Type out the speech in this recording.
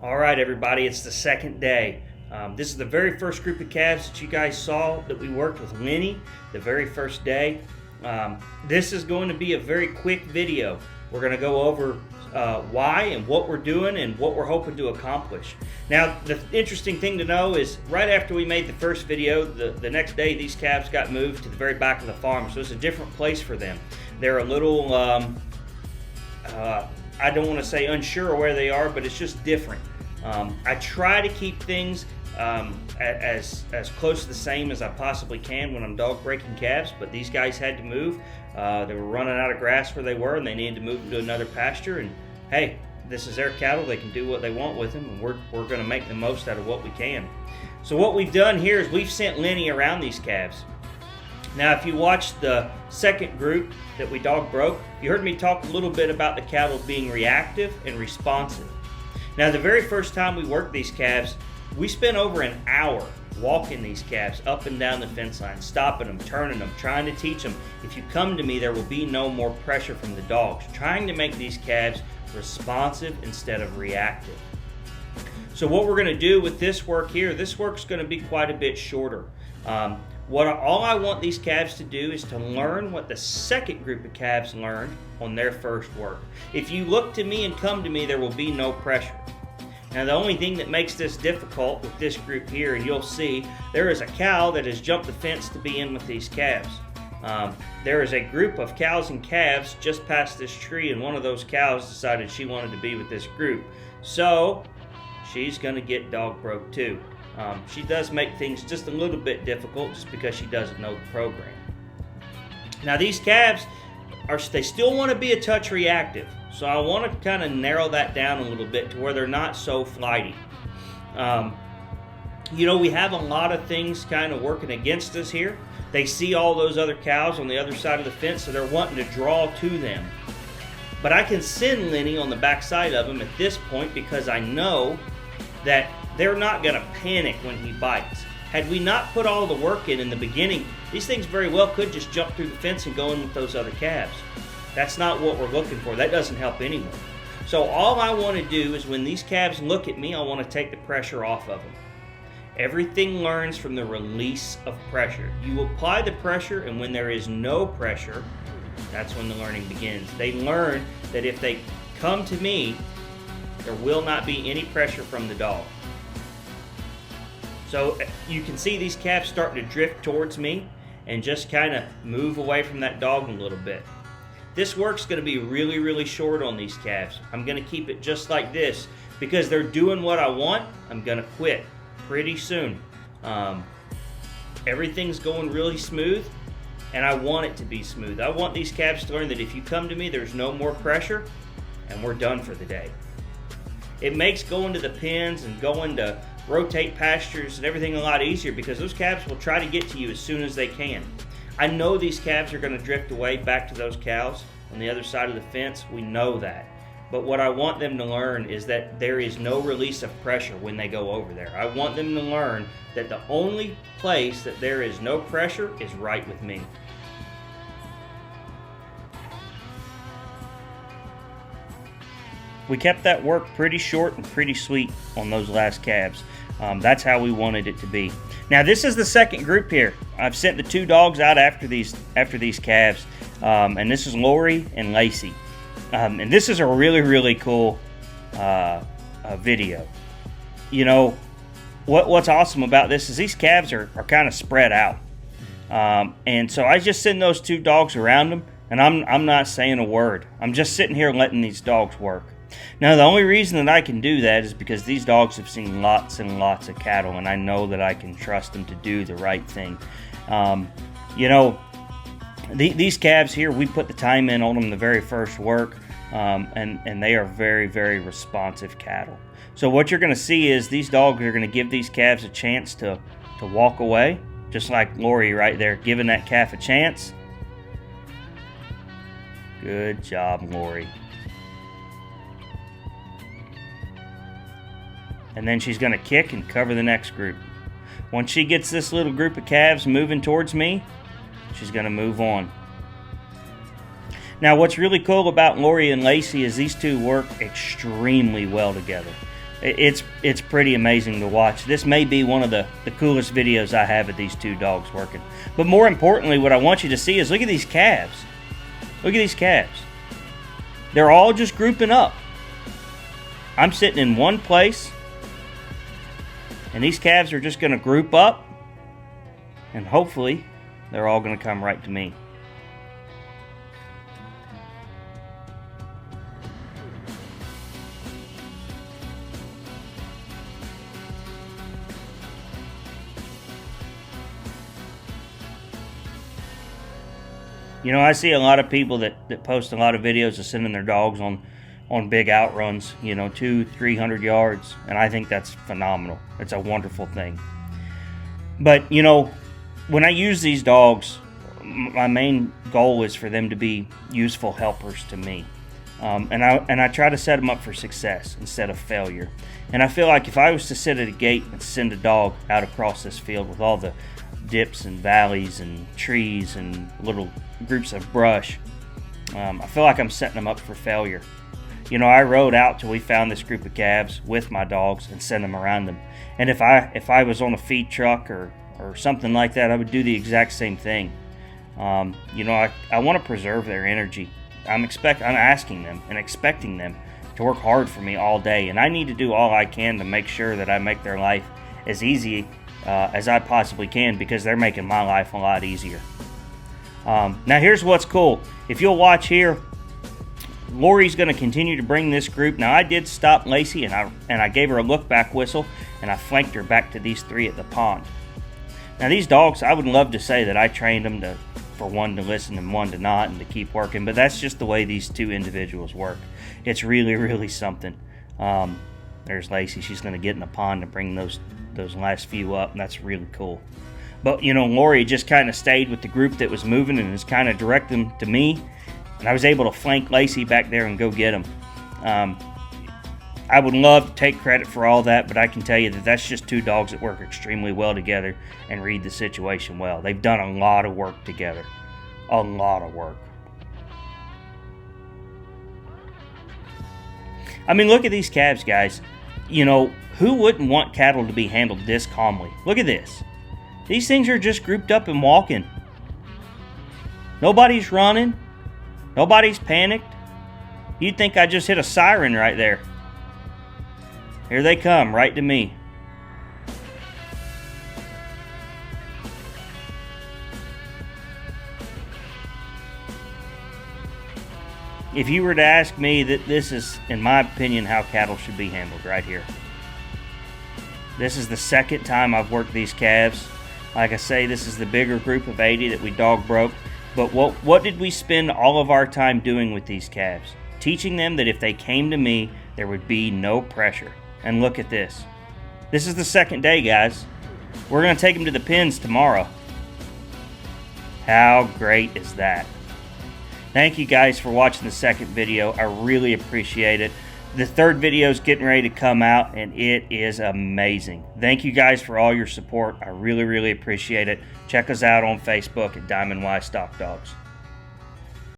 All right, everybody, it's the second day. This is the very first group of calves that you guys saw that we worked with Lenny the very first day. This is going to be a very quick video. We're going to go over why and what we're doing and what we're hoping to accomplish. Now, the interesting thing to know is right after we made the first video, the next day these calves got moved to the very back of the farm, so it's a different place for them. They're a little, I don't want to say unsure of where they are, but it's just different. I try to keep things as close to the same as I possibly can when I'm dog breaking calves, but these guys had to move. They were running out of grass where they were, and they needed to move them to another pasture. And hey, this is their cattle. They can do what they want with them, and we're going to make the most out of what we can. So what we've done here is we've sent Lenny around these calves. Now, if you watched the second group that we dog broke, you heard me talk a little bit about the cattle being reactive and responsive. Now, the very first time we worked these calves, we spent over an hour walking these calves up and down the fence line, stopping them, turning them, trying to teach them, if you come to me, there will be no more pressure from the dogs, trying to make these calves responsive instead of reactive. So what we're going to do with this work here, this work's going to be quite a bit shorter. All I want these calves to do is to learn what the second group of calves learned on their first work. If you look to me and come to me, there will be no pressure. Now, the only thing that makes this difficult with this group here, and you'll see, there is a cow that has jumped the fence to be in with these calves. There is a group of cows and calves just past this tree, and one of those cows decided she wanted to be with this group. So, she's going to get dog broke too. She does make things just a little bit difficult just because she doesn't know the program. Now, these calves, they still want to be a touch reactive. So I want to kind of narrow that down a little bit to where they're not so flighty. We have a lot of things kind of working against us here. They see all those other cows on the other side of the fence, so they're wanting to draw to them. But I can send Lenny on the back side of him at this point because I know that they're not going to panic when he bites. Had we not put all the work in the beginning, these things very well could just jump through the fence and go in with those other calves. That's not what we're looking for. That doesn't help anyone. So all I want to do is when these calves look at me, I want to take the pressure off of them. Everything learns from the release of pressure. You apply the pressure, and when there is no pressure, that's when the learning begins. They learn that if they come to me, there will not be any pressure from the dog. So you can see these calves starting to drift towards me and just kind of move away from that dog a little bit. This work's going to be really, really short on these calves. I'm going to keep it just like this because they're doing what I want. I'm going to quit pretty soon. Everything's going really smooth, and I want it to be smooth. I want these calves to learn that if you come to me, there's no more pressure, and we're done for the day. It makes going to the pens and going to rotate pastures and everything a lot easier because those calves will try to get to you as soon as they can. I know these calves are going to drift away back to those cows on the other side of the fence. We know that. But what I want them to learn is that there is no release of pressure when they go over there. I want them to learn that the only place that there is no pressure is right with me. We kept that work pretty short and pretty sweet on those last calves. That's how we wanted it to be. Now, this is the second group here. I've sent the two dogs out after these calves, and this is Lori and Lacey. And this is a really, really cool video. You know, what's awesome about this is these calves are kind of spread out. And so I just send those two dogs around them, and I'm not saying a word. I'm just sitting here letting these dogs work. Now, the only reason that I can do that is because these dogs have seen lots and lots of cattle, and I know that I can trust them to do the right thing. These calves here, we put the time in on them the very first work, and they are very, very responsive cattle. So what you're going to see is these dogs are going to give these calves a chance to walk away, just like Lori right there, giving that calf a chance. Good job, Lori. And then she's going to kick and cover the next group. Once she gets this little group of calves moving towards me, she's going to move on. Now, what's really cool about Lori and Lacey is these two work extremely well together. It's pretty amazing to watch. This may be one of the coolest videos I have of these two dogs working. But more importantly, what I want you to see is look at these calves. Look at these calves. They're all just grouping up. I'm sitting in one place, and these calves are just going to group up, and hopefully they're all going to come right to me. You know, I see a lot of people that post a lot of videos of sending their dogs on big outruns, you know, 200-300 yards, and I think that's phenomenal. It's a wonderful thing. But, you know, when I use these dogs, my main goal is for them to be useful helpers to me. And I try to set them up for success instead of failure. And I feel like if I was to sit at a gate and send a dog out across this field with all the dips and valleys and trees and little groups of brush, I feel like I'm setting them up for failure. You know, I rode out till we found this group of calves with my dogs and sent them around them. And if I was on a feed truck or something like that, I would do the exact same thing. You know, I want to preserve their energy. I'm asking them and expecting them to work hard for me all day, and I need to do all I can to make sure that I make their life as easy as I possibly can, because they're making my life a lot easier. Now here's what's cool. If you'll watch here, Lori's going to continue to bring this group. Now I did stop Lacey, and I gave her a look back whistle, and I flanked her back to these three at the pond. Now these dogs, I would love to say that I trained them for one to listen and one to not, and to keep working, but that's just the way these two individuals work. It's really, really something. There's Lacey. She's going to get in the pond and bring those last few up, and that's really cool. But, you know, Lori just kind of stayed with the group that was moving and has kind of directed them to me, and I was able to flank Lacey back there and go get them. I would love to take credit for all that, but I can tell you that that's just two dogs that work extremely well together and read the situation well. They've done a lot of work together. A lot of work. I mean, look at these calves, guys. You know, who wouldn't want cattle to be handled this calmly? Look at this. These things are just grouped up and walking. Nobody's running. Nobody's panicked. You'd think I just hit a siren right there. Here they come, right to me. If you were to ask me, that this is, in my opinion, how cattle should be handled right here. This is the second time I've worked these calves. Like I say, this is the bigger group of 80 that we dog broke. But what did we spend all of our time doing with these calves? Teaching them that if they came to me, there would be no pressure. And look at this. This is the second day, guys. We're going to take them to the pens tomorrow. How great is that? Thank you guys for watching the second video. I really appreciate it. The third video is getting ready to come out, and it is amazing. Thank you guys for all your support. I really, really appreciate it. Check us out on Facebook at Diamond Y Stock Dogs.